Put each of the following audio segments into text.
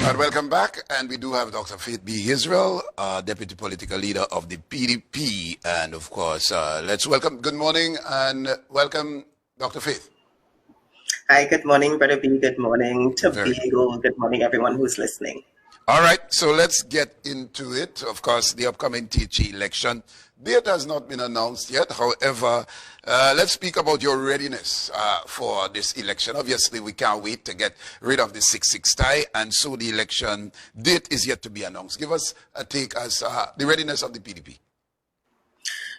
And welcome back. And we do have Dr. Faith B. Israel, Deputy Political Leader of the PDP. And of course, let's welcome, good morning and welcome Dr. Faith. Hi, good morning, Brother B. Good morning, Tobago. Good morning, everyone who's listening. All right, so let's get into it. Of course, the upcoming TG election. Date has not been announced yet. However, let's speak about your readiness for this election. Obviously, we can't wait to get rid of the 6-6 tie, and so the election date is yet to be announced. Give us a take as the readiness of the PDP.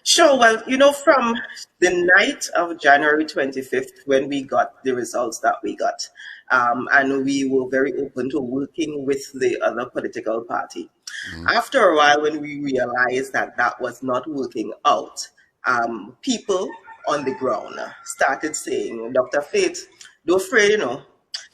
Sure. Well, you know, from the night of January 25th, when we got the results that we got, and we were very open to working with the other political party. After a while, when we realized that that was not working out, people on the ground started saying, Dr. Faith, don't afraid, you know,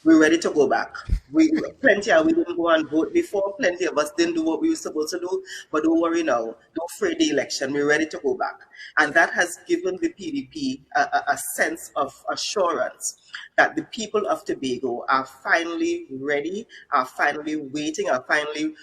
we're ready to go back. We didn't go and vote before. Plenty of us didn't do what we were supposed to do. But don't worry now. Don't afraid the election. We're ready to go back. And that has given the PDP a sense of assurance that the people of Tobago are finally ready, are finally waiting, are finally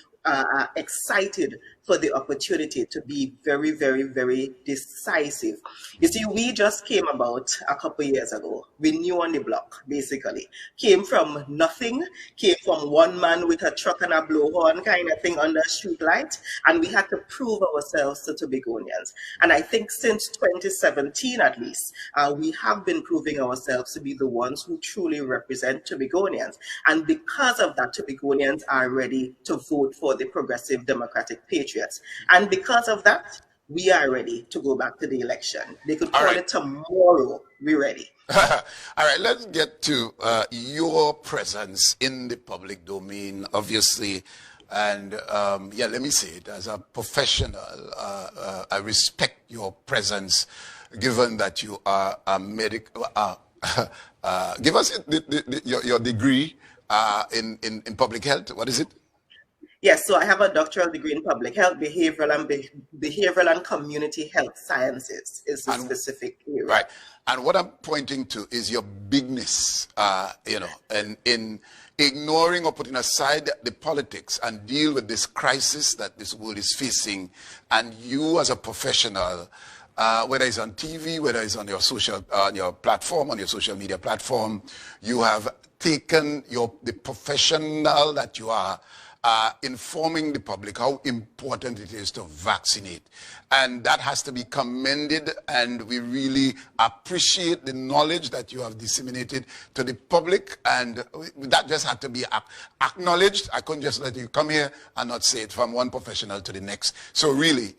excited for the opportunity to be very, very, very decisive. You see, we just came about a couple of years ago. We new on the block, basically. Came from nothing, came from one man with a truck and a blowhorn kind of thing under a street light, and we had to prove ourselves to Tobagonians. And I think since 2017, at least, we have been proving ourselves to be the ones who truly represent Tobagonians. And because of that, Tobagonians are ready to vote for the Progressive Democratic Patriots. And because of that, we are ready to go back to the election. They could call it tomorrow. We're ready. All right, let's get to your presence in the public domain, obviously. And yeah, let me say it, as a professional, I respect your presence, given that you are a medical. Give us your degree in public health. What is it? Yes, so I have a doctoral degree in public health, behavioral and community health sciences is the specific area. Right. And what I'm pointing to is your bigness, you know, and in ignoring or putting aside the politics and deal with this crisis that this world is facing. And you as a professional, whether it's on TV, whether it's on your platform, on your social media platform, you have taken the professional that you are, informing the public how important it is to vaccinate. And that has to be commended, and we really appreciate the knowledge that you have disseminated to the public, and that just had to be acknowledged. I couldn't just let you come here and not say it from one professional to the next. So really,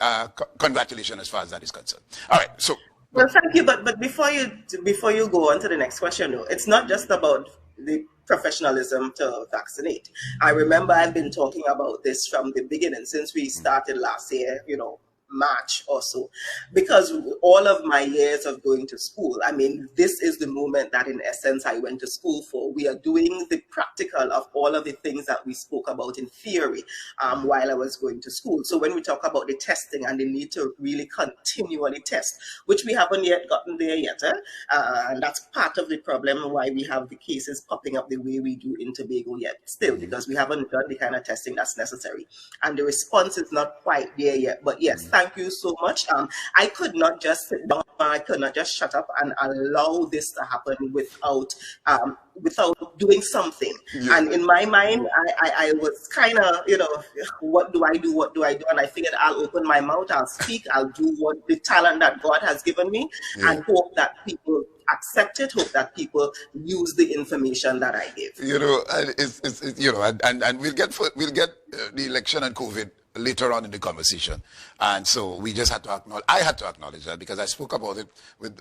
congratulations as far as that is concerned. All right, so. Well, thank you, but before you go on to the next question, though, it's not just about the professionalism to vaccinate. I remember I've been talking about this from the beginning, since we started last year, you know, March or so, because all of my years of going to school, I mean, this is the moment that in essence I went to school for. We are doing the practical of all of the things that we spoke about in theory while I was going to school. So when we talk about the testing and the need to really continually test, which we haven't yet gotten there yet, and that's part of the problem why we have the cases popping up the way we do in Tobago yet still, because we haven't done the kind of testing that's necessary. And the response is not quite there yet, but yes, thank you so much. I could not just sit down, I could not just shut up and allow this to happen without doing something. Yeah. And in my mind, I was kind of, you know, what do I do? What do I do? And I figured I'll open my mouth, I'll speak, I'll do what the talent that God has given me, and hope that people accept it, hope that people use the information that I give. You know, it's you know, and we'll get the election and COVID later on in the conversation. And so we just had to acknowledge, I had to acknowledge that, because I spoke about it with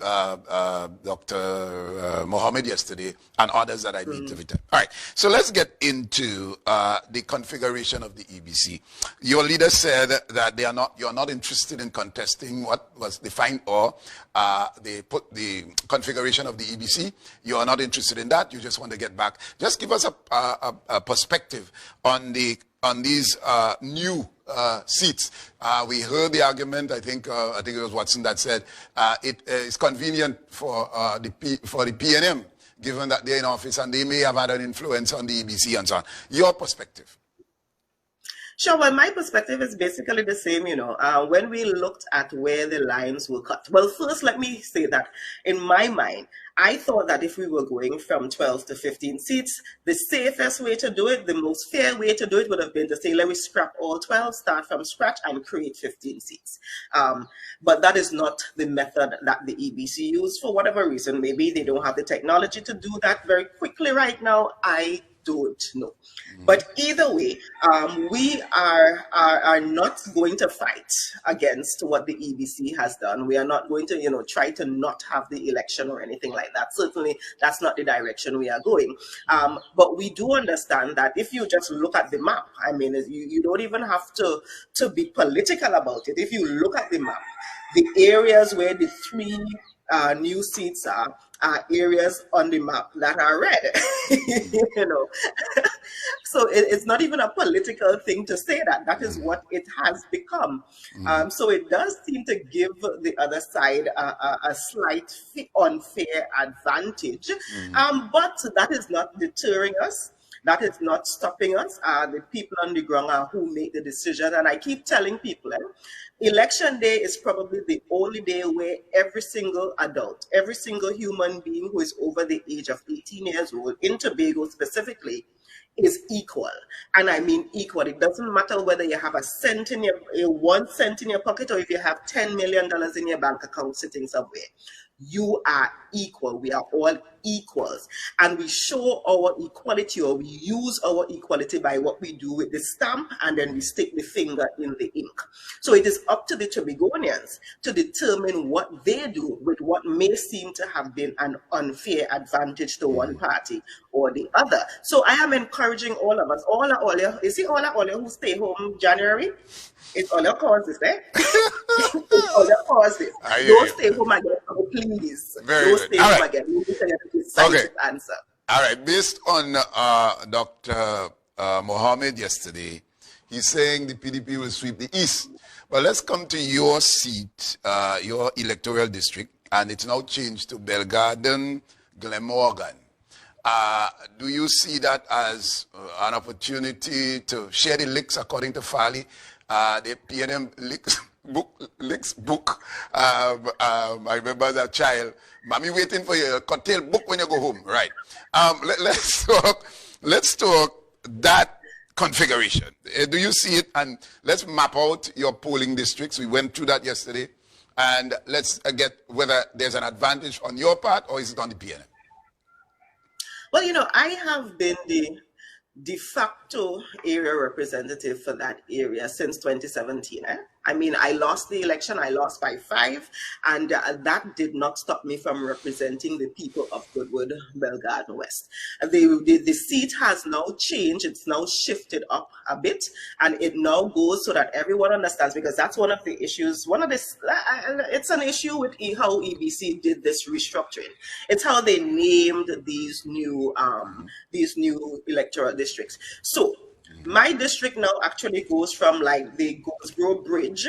Dr. Mohammed yesterday and others that I meet every time. All right, so let's get into the configuration of the EBC. Your leader said that you're not interested in contesting what was defined, or they put the configuration of the EBC. You are not interested in that. You just want to get back. Just give us a perspective on these new seats. We heard the argument. I think it was Watson that said it is convenient for the PNM, given that they're in office and they may have had an influence on the EBC and so on. Your perspective? Sure. Well, my perspective is basically the same, when we looked at where the lines were cut. Well, first, let me say that in my mind, I thought that if we were going from 12 to 15 seats, the safest way to do it, the most fair way to do it would have been to say, let me scrap all 12, start from scratch and create 15 seats. But that is not the method that the EBC used for whatever reason. Maybe they don't have the technology to do that very quickly right now. I don't know. But either way, we are not going to fight against what the EBC has done. We are not going to, try to not have the election or anything like that. Certainly, that's not the direction we are going. But we do understand that if you just look at the map, I mean, you don't even have to be political about it. If you look at the map, the areas where the 3 new seats are areas on the map that are red. So it's not even a political thing to say that. That is what it has become. So it does seem to give the other side a slight unfair advantage. But that is not deterring us. That is not stopping us. The people on the ground are who make the decision. And I keep telling people, election day is probably the only day where every single adult, every single human being who is over the age of 18 years old, in Tobago specifically, is equal. And I mean equal. It doesn't matter whether you have 1 cent in your pocket or if you have $10 million in your bank account sitting somewhere. You are equal. We are all equals. And we show our equality, or we use our equality by what we do with the stamp, and then we stick the finger in the ink. So it is up to the Tobagonians to determine what they do with what may seem to have been an unfair advantage to one party or the other. So I am encouraging all of us, you see all who stay home January? It's all your causes, eh? It's all your causes. Don't stay home again, please. Don't stay home again. Okay. Answer. All right. Based on Dr. Mohammed yesterday, he's saying the PDP will sweep the East. Well, let's come to your seat, your electoral district, and it's now changed to Belgarden, Glamorgan. Do you see that as an opportunity to share the licks according to Farley? The PNM licks book. I remember as a child, mommy waiting for your cocktail book when you go home. Right. Let's talk that configuration. Do you see it? And let's map out your polling districts. We went through that yesterday. And let's get whether there's an advantage on your part or is it on the PNM? Well, I have been the de facto area representative for that area since 2017. I mean, I lost the election, I lost by 5, and that did not stop me from representing the people of Goodwood, Belgarden West. The seat has now changed, it's now shifted up a bit, and it now goes so that everyone understands, because that's one of the issues, it's an issue with how EBC did this restructuring. It's how they named these new electoral districts. So, my district now actually goes from like the Goldsboro Bridge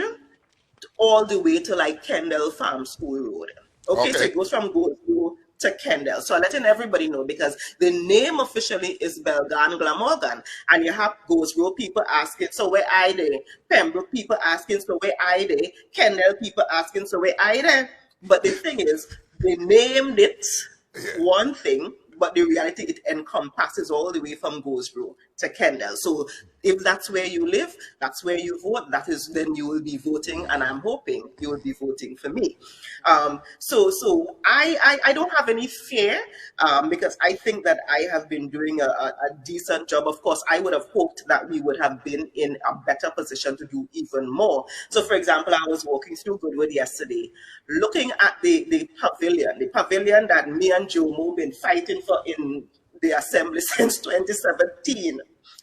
all the way to like Kendall Farm School Road. Okay, so it goes from Goldsboro to Kendall. So I'm letting everybody know, because the name officially is Belgarden Glamorgan, and you have Goldsboro people asking, so where are they? Pembroke people asking, so where are they? Kendall people asking, so where are they? But the thing is, they named it one thing, but the reality, it encompasses all the way from Goldsboro to Kendall. So if that's where you live, that's where you vote, then you will be voting, and I'm hoping you will be voting for me. So I don't have any fear, because I think that I have been doing a decent job. Of course, I would have hoped that we would have been in a better position to do even more. So for example, I was walking through Goodwood yesterday, looking at the pavilion that me and Jomo been fighting for in the assembly since 2017.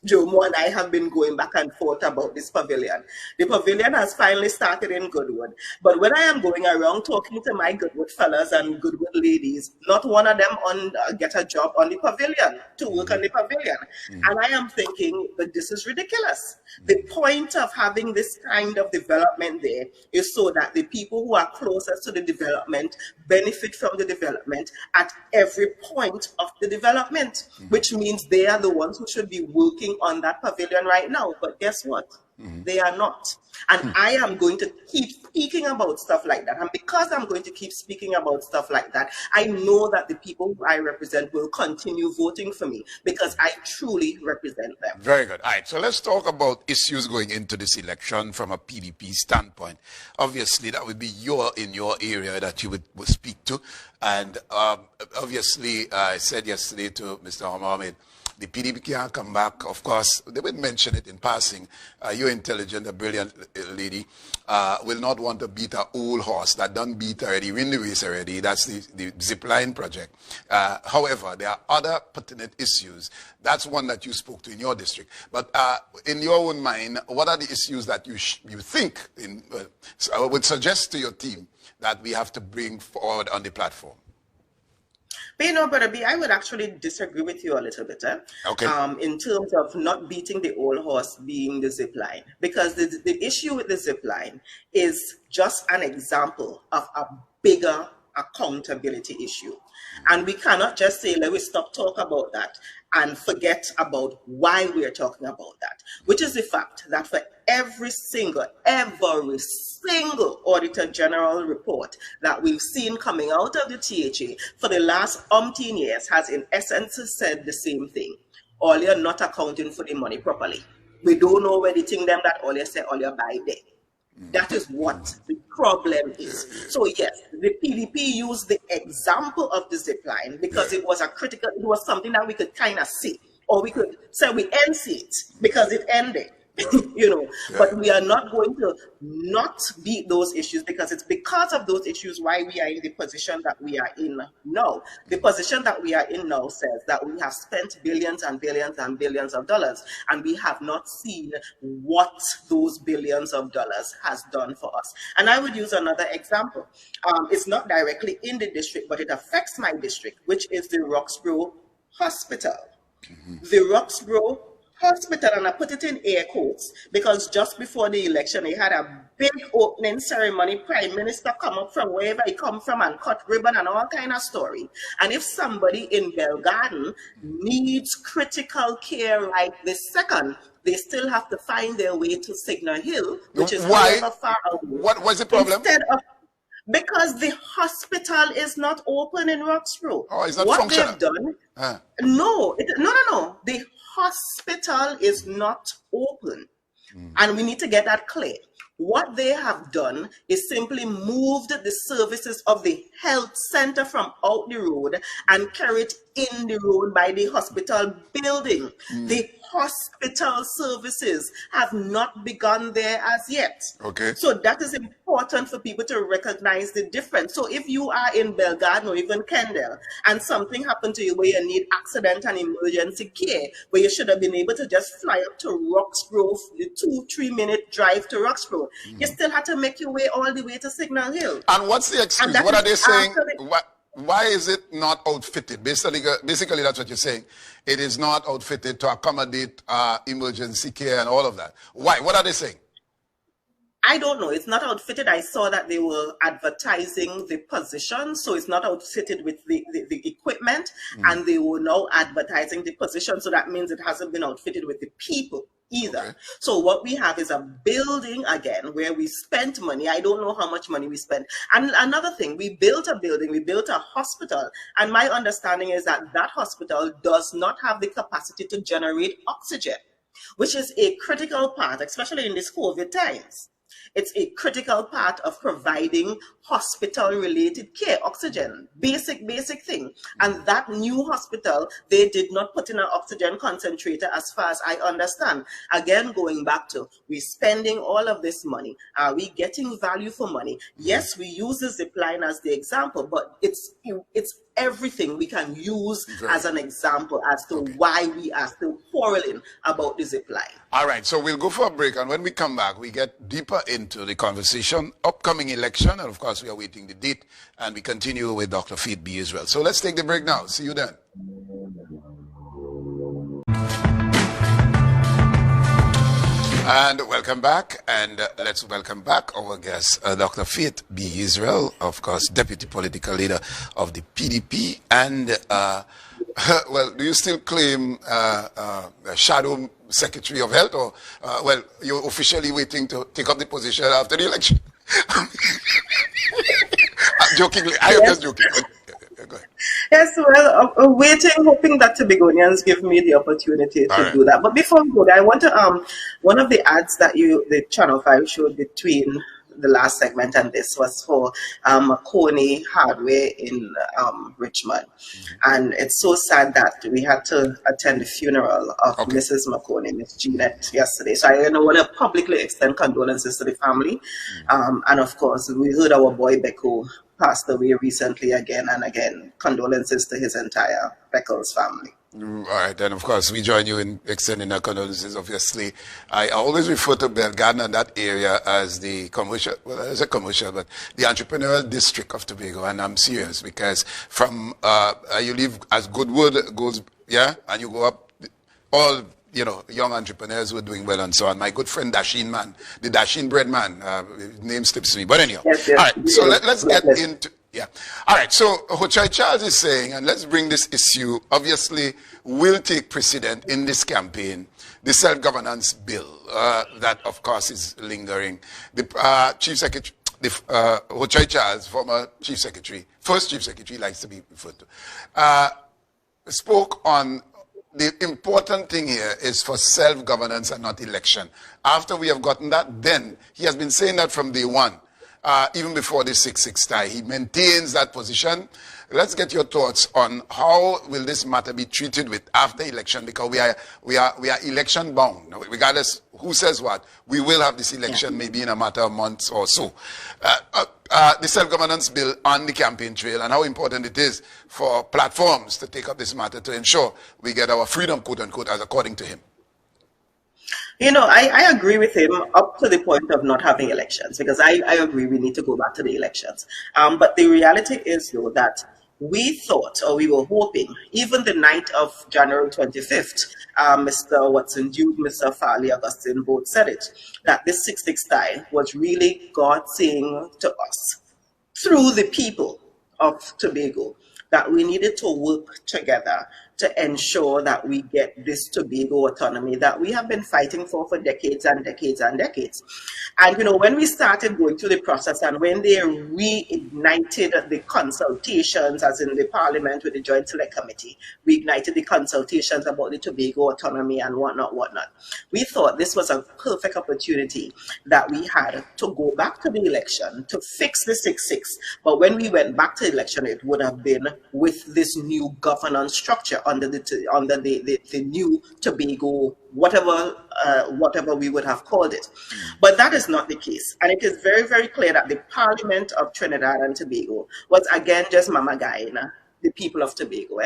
Jomo and I have been going back and forth about this pavilion. The pavilion has finally started in Goodwood. But when I am going around talking to my Goodwood fellas and Goodwood ladies, not one of them get a job on the pavilion, to work on the pavilion. And I am thinking that this is ridiculous. The point of having this kind of development there is so that the people who are closest to the development benefit from the development at every point of the development, which means they are the ones who should be working on that pavilion right now. But guess what? They are not. And I am going to keep speaking about stuff like that. And because I'm going to keep speaking about stuff like that, I know that the people who I represent will continue voting for me because I truly represent them. Very good. All right. So let's talk about issues going into this election from a PDP standpoint. Obviously, that would be in your area that you would speak to. And obviously, I said yesterday to Mr. Mohammed, the PDP can't come back. Of course, they would mention it in passing. You're intelligent, a brilliant lady, will not want to beat an old horse that done beat already, win the race already. That's the zipline project. However, there are other pertinent issues. That's one that you spoke to in your district. But in your own mind, what are the issues that you think, so I would suggest to your team that we have to bring forward on the platform? But you know, Brother B, I would actually disagree with you a little bit, okay. In terms of not beating the old horse being the zip line. Because the issue with the zip line is just an example of a bigger accountability issue. And we cannot just say, let me stop talking about that and forget about why we're talking about that, which is the fact that for every single Auditor General report that we've seen coming out of the THA for the last umpteen years has in essence said the same thing. All you're not accounting for the money properly. We don't know where the thing them that all you say, all you buy there. That is what the problem is. So yes, the PDP used the example of the zip line because it was it was something that we could kind of see, or we could say we end it because it ended. You know, but we are not going to not beat those issues because it's because of those issues why we are in the position that we are in now. The position that we are in now says that we have spent billions and billions and billions of dollars, and we have not seen what those billions of dollars has done for us. And I would use another example. It's not directly in the district, but it affects my district, which is the Roxborough Hospital. The Roxborough Hospital, and I put it in air quotes because just before the election, they had a big opening ceremony. Prime Minister come up from wherever he come from and cut ribbon and all kind of story. And if somebody in Bell Garden needs critical care right this second, they still have to find their way to Signal Hill, which is however far away. What was the problem? Because the hospital is not open in Roxborough. Oh, it's not what functional. they've done? No. The hospital is not open. And we need to get that clear. What they have done is simply moved the services of the health center from out the road and carried in the road by the hospital building. The hospital services have not begun there as yet. Okay. So that is important for people to recognize the difference. So if you are in Bell Garden or even Kendall and something happened to you where you need accident and emergency care, where you should have been able to just fly up to Roxborough, the 2-3 minute drive to Roxborough, you still had to make your way all the way to Signal Hill. And what's the excuse? What are they saying? Why is it not outfitted? Basically, that's what you're saying. It is not outfitted to accommodate emergency care and all of that. Why? What are they saying? I don't know. It's not outfitted. I saw that they were advertising the position, so it's not outfitted with the equipment, and they were now advertising the position, so that means it hasn't been outfitted with the people either. Okay. So what we have is a building again where we spent money. I don't know how much money we spent. And another thing, we built a building, we built a hospital, and my understanding is that that hospital does not have the capacity to generate oxygen, which is a critical part, especially in these COVID times. It's a critical part of providing hospital-related care, oxygen, basic thing. And that new hospital, they did not put in an oxygen concentrator as far as I understand. Again, going back to, we're spending all of this money. Are we getting value for money? Yes, we use the zip line as the example, but it's everything we can use as an example as to why we are still quarreling about the zip line. All right, so we'll go for a break, and when we come back, we get deeper into the conversation, upcoming election, and of course we are waiting the date, and we continue with Dr. Faith B. Israel. So let's take the break now. See you then. And welcome back, and let's welcome back our guest, Dr. Faith B. Israel, of course, Deputy Political Leader of the PDP, and, well, do you still claim Shadow Secretary of Health, or, well, you're officially waiting to take up the position after the election? Jokingly, I am just joking. Go ahead. Yes, well, waiting, hoping that Tobagonians give me the opportunity to do that. But before we go there, I want to, one of the ads that the Channel 5 showed between the last segment and this was for Maconie Hardware in Richmond. And it's so sad that we had to attend the funeral of Mrs. Maconie, Miss Jeanette, yesterday. So I want to publicly extend condolences to the family. And of course, we heard our boy Beko passed away recently again and again. Condolences to his entire Beckles family. All right, and of course, we join you in extending our condolences, obviously. I always refer to Belgarden and that area as the commercial, well, it's a commercial, but the entrepreneurial district of Tobago, and I'm serious, because from, you leave as Goodwood goes, yeah, and you go up, all, you know, young entrepreneurs who are doing well and so on. My good friend Dashin Man, the Dashin Bread Man, his name slips me, but anyhow. Yes, all right, so let's get into... Yeah. All right. So Hochai Charles is saying, and let's bring this issue, obviously, will take precedent in this campaign, the self-governance bill that, of course, is lingering. The Chief Secretary, Hochai Charles, former Chief Secretary, first Chief Secretary, likes to be referred to, spoke on the important thing here is for self-governance and not election. After we have gotten that, then he has been saying that from day one. Even before the 6-6 tie, he maintains that position. Let's get your thoughts on how will this matter be treated with after election, because we are election bound. Regardless who says what, we will have this election maybe in a matter of months or so. The self-governance bill on the campaign trail, and how important it is for platforms to take up this matter to ensure we get our freedom, quote unquote, as according to him. You know, I agree with him up to the point of not having elections, because I agree we need to go back to the elections. But the reality is, though, that we thought, or we were hoping, even the night of January 25th, Mr. Watson Duke, Mr. Farley, Augustine both said it, that this 6-6 tie was really God saying to us, through the people of Tobago, that we needed to work together to ensure that we get this Tobago autonomy that we have been fighting for decades and decades and decades. And, you know, when we started going through the process and when they reignited the consultations, as in the Parliament with the Joint Select Committee, reignited the consultations about the Tobago autonomy and whatnot, we thought this was a perfect opportunity that we had to go back to the election to fix the 6-6. But when we went back to election, it would have been with this new governance structure under the new Tobago, whatever we would have called it. But that is not the case. And it is very, very clear that the Parliament of Trinidad and Tobago was again just Mama Guyana, the people of Tobago.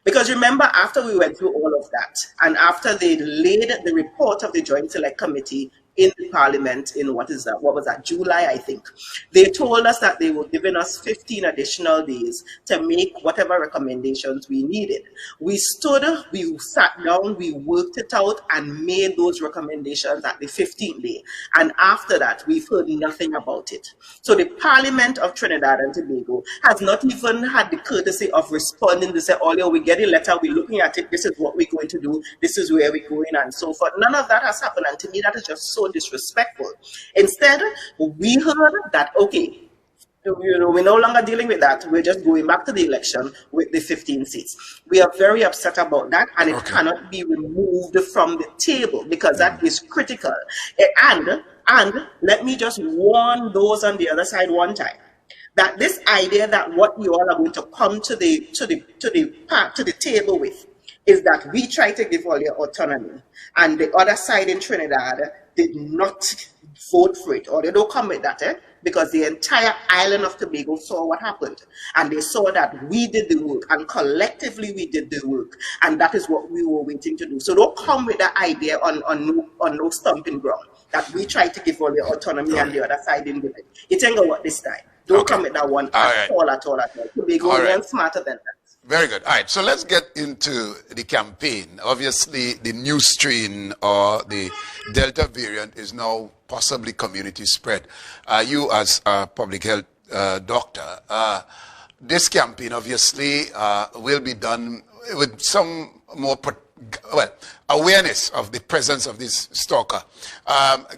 Because remember, after we went through all of that, and after they laid the report of the Joint Select Committee in the Parliament in what was that, July, I think, they told us that they were giving us 15 additional days to make whatever recommendations we needed. We stood, we sat down, we worked it out and made those recommendations at the 15th day. And after that, we've heard nothing about it. So the Parliament of Trinidad and Tobago has not even had the courtesy of responding to say, oh, we get a letter, we're looking at it, this is what we're going to do, this is where we're going, and so forth. None of that has happened, and to me, that is just so disrespectful. Instead, we heard that, okay, you know, we're no longer dealing with that. We're just going back to the election with the 15 seats. We are very upset about that, and it cannot be removed from the table because that is critical. And let me just warn those on the other side one time that this idea that what you all are going to come to the table with is that we try to give all your autonomy, and the other side in Trinidad did not vote for it, or they don't come with that. because the entire island of Tobago saw what happened. And they saw that we did the work, and collectively we did the work. And that is what we were waiting to do. So don't come with the idea on no stumping ground, that we try to give all the autonomy and the other side didn't give it. It ain't gonna work this time. Don't come with that one at all. Tobagonians smarter than that. Very good. All right, so let's get into the campaign. Obviously, the new strain or the Delta variant is now possibly community spread. You as a public health doctor, this campaign obviously will be done with some more awareness of the presence of this stalker.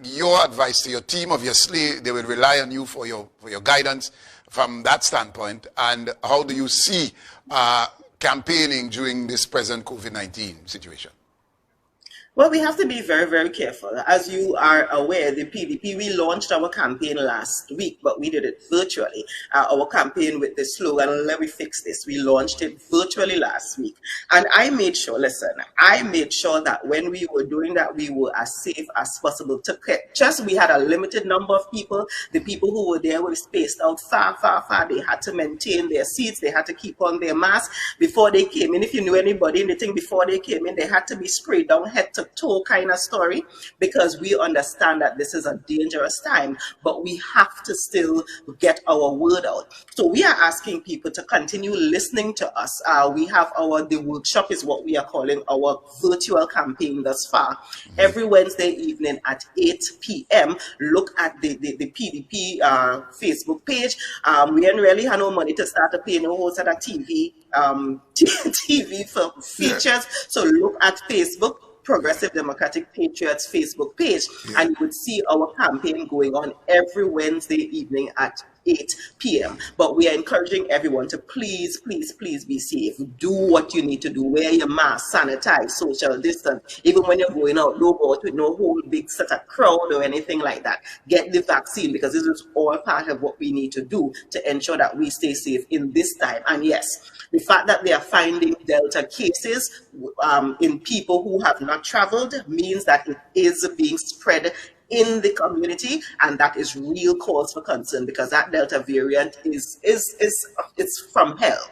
Your advice to your team, obviously, they will rely on you for your guidance from that standpoint. And how do you see campaigning during this present COVID-19 situation? Well, we have to be very, very careful. As you are aware, the PDP, we launched our campaign last week, but we did it virtually. Our campaign with the slogan, "Let me fix this," we launched it virtually last week. And I made sure that when we were doing that, we were as safe as possible. We had a limited number of people. The people who were there were spaced out far, far, far. They had to maintain their seats. They had to keep on their masks before they came in. If you knew anybody, anything before they came in, they had to be sprayed down head to toe kind of story, because we understand that this is a dangerous time, but we have to still get our word out. So we are asking people to continue listening to us. We have the workshop is what we are calling our virtual campaign thus far. Every Wednesday evening at 8 p.m. Look at the PDP Facebook page. We didn't really have no money to start to pay no host at a TV for features. So look at Facebook, Progressive Democratic Patriots Facebook page, and you would see our campaign going on every Wednesday evening at 8 p.m. But we are encouraging everyone to please, please, please be safe. Do what you need to do. Wear your mask, sanitize, social distance. Even when you're going out, don't go out with no whole big set of crowd or anything like that. Get the vaccine, because this is all part of what we need to do to ensure that we stay safe in this time. And yes, the fact that they are finding Delta cases in people who have not traveled means that it is being spread in the community, and that is real cause for concern, because that Delta variant is from hell.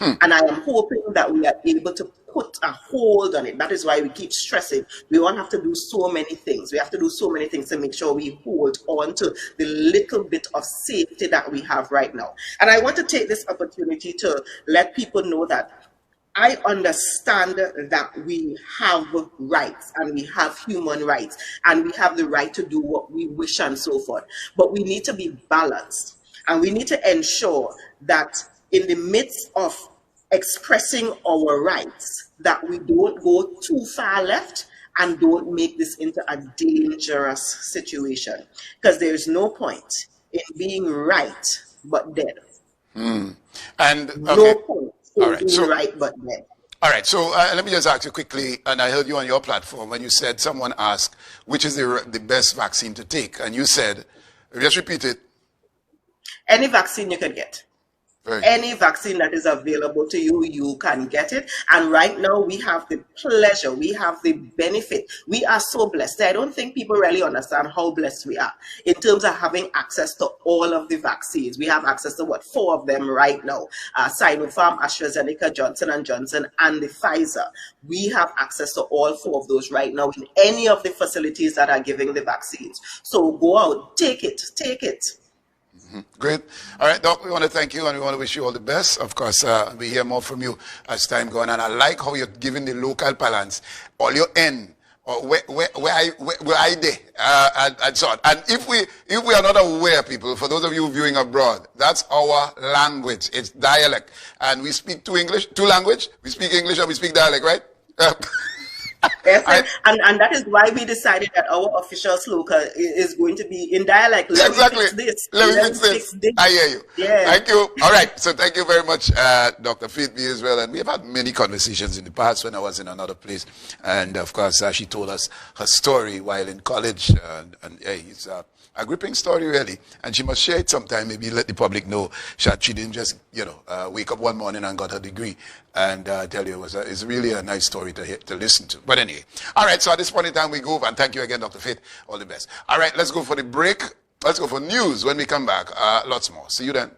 And I am hoping that we are able to put a hold on it. That is why we keep stressing. We won't have to do so many things. We have to do so many things to make sure we hold on to the little bit of safety that we have right now. And I want to take this opportunity to let people know that I understand that we have rights, and we have human rights, and we have the right to do what we wish and so forth. But we need to be balanced, and we need to ensure that in the midst of expressing our rights, that we don't go too far left and don't make this into a dangerous situation. Because there's no point in being right but dead. And okay. No point. All right, so, right, but then. All right, so let me just ask you quickly, and I heard you on your platform when you said, someone asked, which is the best vaccine to take? And you said, just repeat it. Any vaccine you can get. Any vaccine that is available to you, you can get it. And right now we have the pleasure, we have the benefit. We are so blessed. I don't think people really understand how blessed we are in terms of having access to all of the vaccines. We have access to 4 of them right now. Sinopharm, AstraZeneca, Johnson & Johnson, and the Pfizer. We have access to all 4 of those right now in any of the facilities that are giving the vaccines. So go out, take it, take it. Great. All right, Doc, we want to thank you, and we want to wish you all the best. Of course, we hear more from you as time goes on. And I like how you're giving the local balance, all your N, or where I there, and so on. And if we are not aware, people, for those of you viewing abroad, that's our language. It's dialect. And we speak two language. We speak English and we speak dialect, right? Yes, and that is why we decided that our official slogan is going to be in dialect. Let exactly. me fix this. Let me fix this. I hear you. Yeah. Thank you. All right. So thank you very much, Dr. Faith as well. And we have had many conversations in the past when I was in another place. And of course, she told us her story while in college. And it's a gripping story, really. And she must share it sometime. Maybe let the public know that she didn't just, wake up one morning and got her degree. And I tell you, it's really a nice story to listen to. But anyway, all right, so at this point in time, we go over. And thank you again, Dr. Faith. All the best. All right, let's go for the break. Let's go for news when we come back. Lots more. See you then.